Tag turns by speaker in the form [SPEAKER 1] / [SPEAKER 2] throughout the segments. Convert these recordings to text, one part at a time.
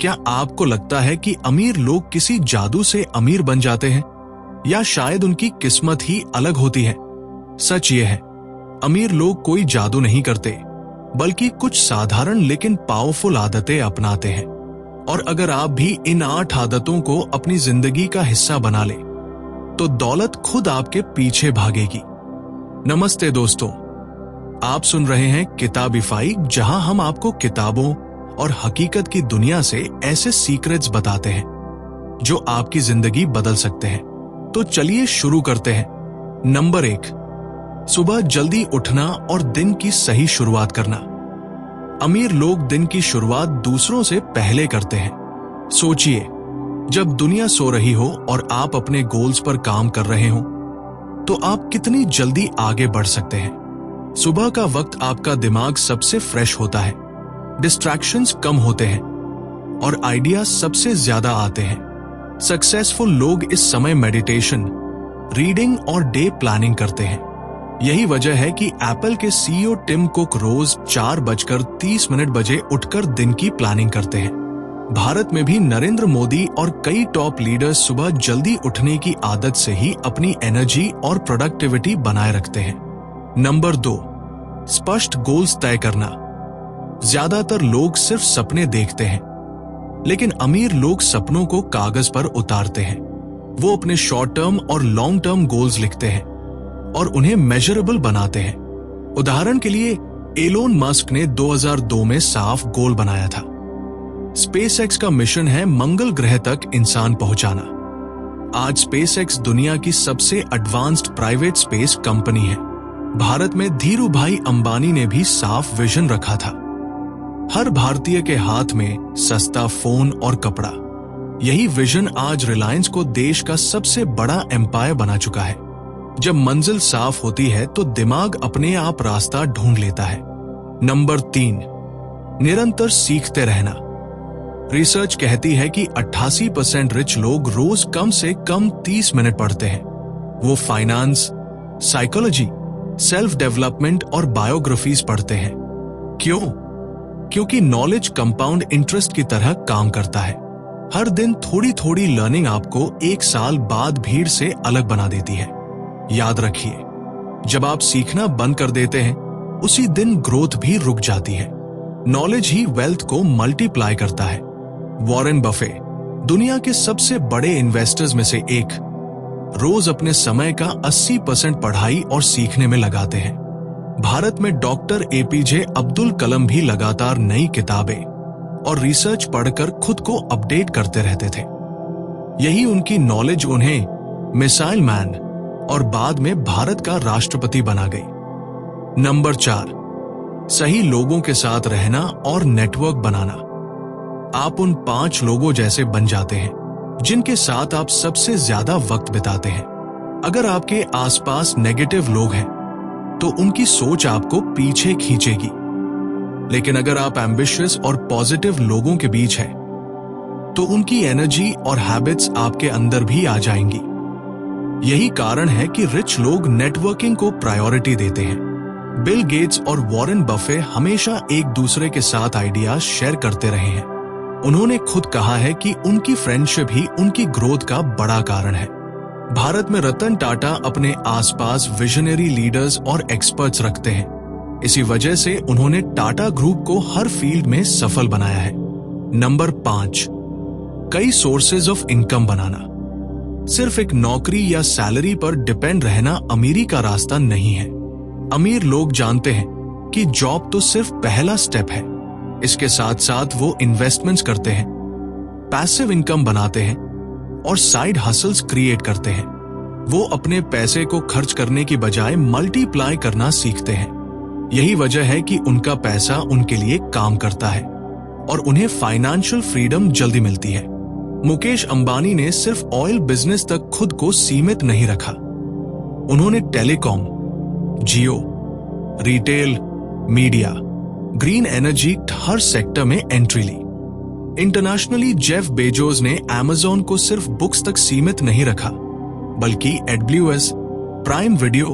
[SPEAKER 1] क्या आपको लगता है कि अमीर लोग किसी जादू से अमीर बन जाते हैं, या शायद उनकी किस्मत ही अलग होती है? सच ये है, अमीर लोग कोई जादू नहीं करते, बल्कि कुछ साधारण लेकिन पावरफुल आदतें अपनाते हैं। और अगर आप भी इन 8 आदतों को अपनी जिंदगी का हिस्सा बना ले, तो दौलत खुद आपके पीछे भागेगी। नमस्ते दोस्तों, आप सुन रहे हैं किताबिफाई, जहां हम आपको किताबों और हकीकत की दुनिया से ऐसे सीक्रेट्स बताते हैं जो आपकी जिंदगी बदल सकते हैं। तो चलिए शुरू करते हैं। नंबर 1, सुबह जल्दी उठना और दिन की सही शुरुआत करना। अमीर लोग दिन की शुरुआत दूसरों से पहले करते हैं। सोचिए, जब दुनिया सो रही हो और आप अपने गोल्स पर काम कर रहे हो, तो आप कितनी जल्दी आगे बढ़ सकते हैं। सुबह का वक्त आपका दिमाग सबसे फ्रेश होता है, डिस्ट्रैक्शंस कम होते हैं और आइडिया सबसे ज्यादा आते हैं। सक्सेसफुल लोग इस समय मेडिटेशन, रीडिंग और डे प्लानिंग करते हैं। यही वजह है कि एप्पल के सीईओ टिम कुक रोज 4:30 बजे उठकर दिन की प्लानिंग करते हैं। भारत में भी नरेंद्र मोदी और कई टॉप लीडर्स सुबह जल्दी उठने की आदत से ही अपनी एनर्जी और प्रोडक्टिविटी बनाए रखते हैं। नंबर 2, स्पष्ट गोल्स तय करना। ज्यादातर लोग सिर्फ सपने देखते हैं, लेकिन अमीर लोग सपनों को कागज पर उतारते हैं। वो अपने शॉर्ट टर्म और लॉन्ग टर्म गोल्स लिखते हैं और उन्हें मेजरेबल बनाते हैं। उदाहरण के लिए, एलोन मस्क ने 2002 में साफ गोल बनाया था। स्पेसएक्स का मिशन है मंगल ग्रह तक इंसान पहुंचाना। आज स्पेसएक्स दुनिया की सबसे एडवांस्ड प्राइवेट स्पेस कंपनी है। भारत में धीरू भाई अंबानी ने भी साफ विजन रखा था। हर भारतीय के हाथ में सस्ता फोन और कपड़ा। यही विजन आज रिलायंस को देश का सबसे बड़ा एम्पायर बना चुका है। जब मंजिल साफ होती है तो दिमाग अपने आप रास्ता ढूंढ लेता है। नंबर 3, निरंतर सीखते रहना। रिसर्च कहती है कि 88% रिच लोग रोज कम से कम 30 मिनट पढ़ते हैं। वो फाइनेंस, साइकोलॉजी, सेल्फ डेवलपमेंट और बायोग्राफीज पढ़ते हैं। क्यों? क्योंकि नॉलेज कंपाउंड इंटरेस्ट की तरह काम करता है। हर दिन थोड़ी थोड़ी लर्निंग आपको 1 साल बाद भीड़ से अलग बना देती है। याद रखिए, जब आप सीखना बंद कर देते हैं, उसी दिन ग्रोथ भी रुक जाती है। नॉलेज ही वेल्थ को मल्टीप्लाई करता है। वॉरेन बफे, दुनिया के सबसे बड़े इन्वेस्टर्स में से एक, रोज अपने समय का 80% पढ़ाई और सीखने में लगाते हैं। भारत में डॉक्टर एपीजे अब्दुल कलाम भी लगातार नई किताबें और रिसर्च पढ़कर खुद को अपडेट करते रहते थे। यही उनकी नॉलेज उन्हें मिसाइल मैन और बाद में भारत का राष्ट्रपति बना गई। नंबर 4, सही लोगों के साथ रहना और नेटवर्क बनाना। आप उन 5 लोगों जैसे बन जाते हैं जिनके साथ आप सबसे ज्यादा वक्त बिताते हैं। अगर आपके आसपास नेगेटिव लोग हैं, तो उनकी सोच आपको पीछे खींचेगी। लेकिन अगर आप एम्बिशियस और पॉजिटिव लोगों के बीच हैं, तो उनकी एनर्जी और हैबिट्स आपके अंदर भी आ जाएंगी। यही कारण है कि रिच लोग नेटवर्किंग को प्रायोरिटी देते हैं। बिल गेट्स और वॉरेन बफे हमेशा एक दूसरे के साथ आइडियाज शेयर करते रहे हैं। उन्होंने खुद कहा है कि उनकी फ्रेंडशिप ही उनकी ग्रोथ का बड़ा कारण है। भारत में रतन टाटा अपने आसपास विजनरी लीडर्स और एक्सपर्ट्स रखते हैं। इसी वजह से उन्होंने टाटा ग्रुप को हर फील्ड में सफल बनाया है। नंबर 5, कई सोर्सेज ऑफ इनकम बनाना। सिर्फ एक नौकरी या सैलरी पर डिपेंड रहना अमीरी का रास्ता नहीं है। अमीर लोग जानते हैं कि जॉब तो सिर्फ पहला स्टेप है। इसके साथ साथ वो इन्वेस्टमेंट्स करते हैं, पैसिव इनकम बनाते हैं और साइड हसल्स क्रिएट करते हैं। वो अपने पैसे को खर्च करने की बजाय मल्टीप्लाई करना सीखते हैं। यही वजह है कि उनका पैसा उनके लिए काम करता है और उन्हें फाइनेंशियल फ्रीडम जल्दी मिलती है। मुकेश अंबानी ने सिर्फ ऑयल बिजनेस तक खुद को सीमित नहीं रखा। उन्होंने टेलीकॉम, जियो, रिटेल, मीडिया, ग्रीन एनर्जी, हर सेक्टर में एंट्री ली। इंटरनेशनली जेफ बेजोस ने अमेज़न को सिर्फ बुक्स तक सीमित नहीं रखा, बल्कि एडब्ल्यूएस, प्राइम वीडियो,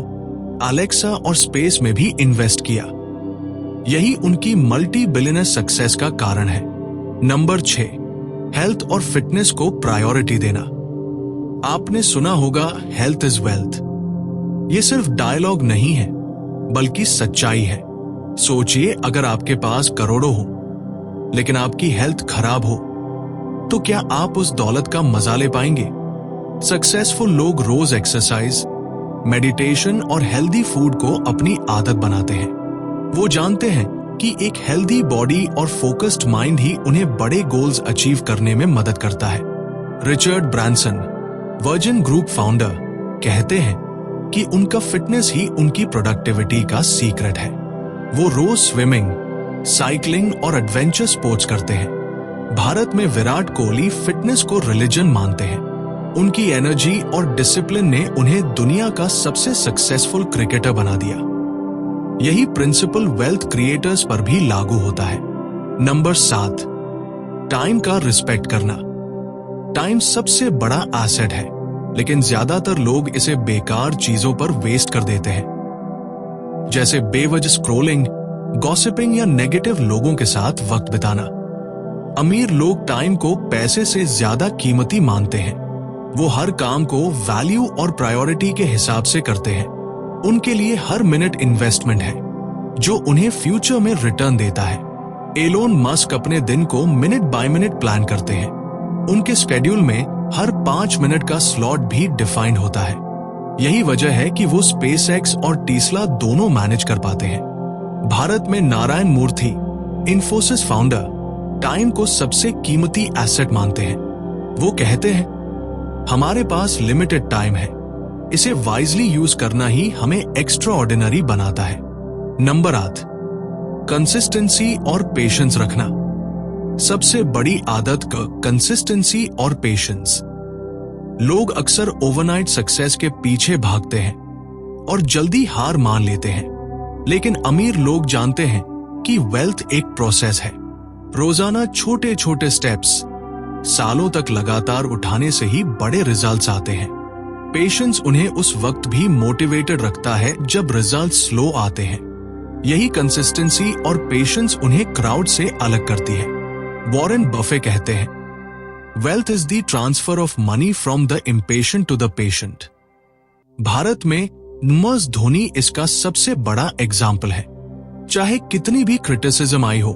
[SPEAKER 1] अलेक्सा और स्पेस में भी इन्वेस्ट किया। यही उनकी मल्टी बिलियनर सक्सेस का कारण है। नंबर 6, हेल्थ और फिटनेस को प्रायोरिटी देना। आपने सुना होगा हेल्थ इज वेल्थ। ये सिर्फ डायलॉग नहीं है, बल्कि सच्चाई है। सोचिए, अगर आपके पास करोड़ों हो लेकिन आपकी हेल्थ खराब हो तो क्या आप उस दौलत का मजा ले पाएंगे? सक्सेसफुल लोग रोज एक्सरसाइज, मेडिटेशन और हेल्दी फूड को अपनी आदत बनाते हैं। वो जानते हैं कि एक हेल्दी बॉडी और फोकस्ड माइंड ही उन्हें बड़े गोल्स अचीव करने में मदद करता है। Richard Branson, virgin group founder, कहते हैं कि उनका फिटनेस ही उनकी प्रोडक्टिविटी का सीक्रेट है। वो रोज स्विमिंग, साइकिलिंग और एडवेंचर स्पोर्ट्स करते हैं। भारत में विराट कोहली फिटनेस को रिलीजन मानते हैं। उनकी एनर्जी और डिसिप्लिन ने उन्हें दुनिया का सबसे सक्सेसफुल क्रिकेटर बना दिया। यही प्रिंसिपल वेल्थ क्रिएटर्स पर भी लागू होता है। नंबर 7, टाइम का रिस्पेक्ट करना। टाइम सबसे बड़ा एसेट है, लेकिन ज्यादातर लोग इसे बेकार चीजों पर वेस्ट कर देते हैं, जैसे बेवजह स्क्रोलिंग, गॉसिपिंग या नेगेटिव लोगों के साथ वक्त बिताना। अमीर लोग टाइम को पैसे से ज्यादा कीमती मानते हैं। वो हर काम को वैल्यू और प्रायोरिटी के हिसाब से करते हैं। उनके लिए हर मिनट इन्वेस्टमेंट है, जो उन्हें फ्यूचर में रिटर्न देता है। एलोन मस्क अपने दिन को मिनट बाय मिनट प्लान करते हैं। उनके शेड्यूल में हर 5 मिनट का स्लॉट भी डिफाइंड होता है। यही वजह है कि वो स्पेसएक्स और टेस्ला दोनों मैनेज कर पाते हैं। भारत में नारायण मूर्ति, इन्फोसिस फाउंडर, टाइम को सबसे कीमती एसेट मानते हैं। वो कहते हैं, हमारे पास लिमिटेड टाइम है, इसे वाइजली यूज करना ही हमें एक्स्ट्रा ऑर्डिनरी बनाता है। नंबर 8, कंसिस्टेंसी और पेशेंस रखना। सबसे बड़ी आदत कंसिस्टेंसी और पेशेंस। लोग अक्सर ओवरनाइट सक्सेस के पीछे भागते हैं और जल्दी हार मान लेते हैं, लेकिन अमीर लोग जानते हैं कि वेल्थ एक प्रोसेस है। रोजाना छोटे छोटे स्टेप्स सालों तक लगातार उठाने से ही बड़े रिजल्ट्स आते हैं। पेशेंस उन्हें उस वक्त भी मोटिवेटेड रखता है जब रिजल्ट स्लो आते हैं। यही कंसिस्टेंसी और पेशेंस उन्हें क्राउड से अलग करती है। वॉरेन बफे कहते हैं, wealth is the transfer of money from the impatient to the patient. Bharat में एमएस धोनी इसका सबसे बड़ा एग्जाम्पल है। चाहे कितनी भी क्रिटिसिज्म आई हो,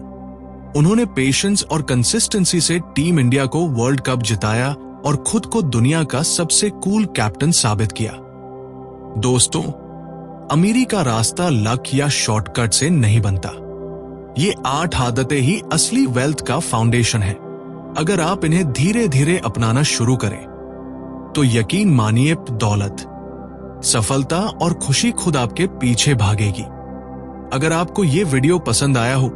[SPEAKER 1] उन्होंने पेशेंस और कंसिस्टेंसी से टीम इंडिया को वर्ल्ड कप जिताया और खुद को दुनिया का सबसे कूल कैप्टन साबित किया। दोस्तों, अमीरी का रास्ता लक या शॉर्टकट से नहीं बनता। ये 8 आदतें ही असली वेल्थ का फाउंडेशन है। अगर आप इन्हें धीरे धीरे अपनाना शुरू करें तो यकीन मानिए, दौलत, सफलता और खुशी खुद आपके पीछे भागेगी। अगर आपको ये वीडियो पसंद आया हो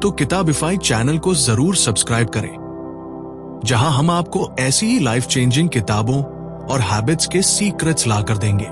[SPEAKER 1] तो किताबिफाई चैनल को जरूर सब्सक्राइब करें, जहां हम आपको ऐसी ही लाइफ चेंजिंग किताबों और हैबिट्स के सीक्रेट्स लाकर देंगे।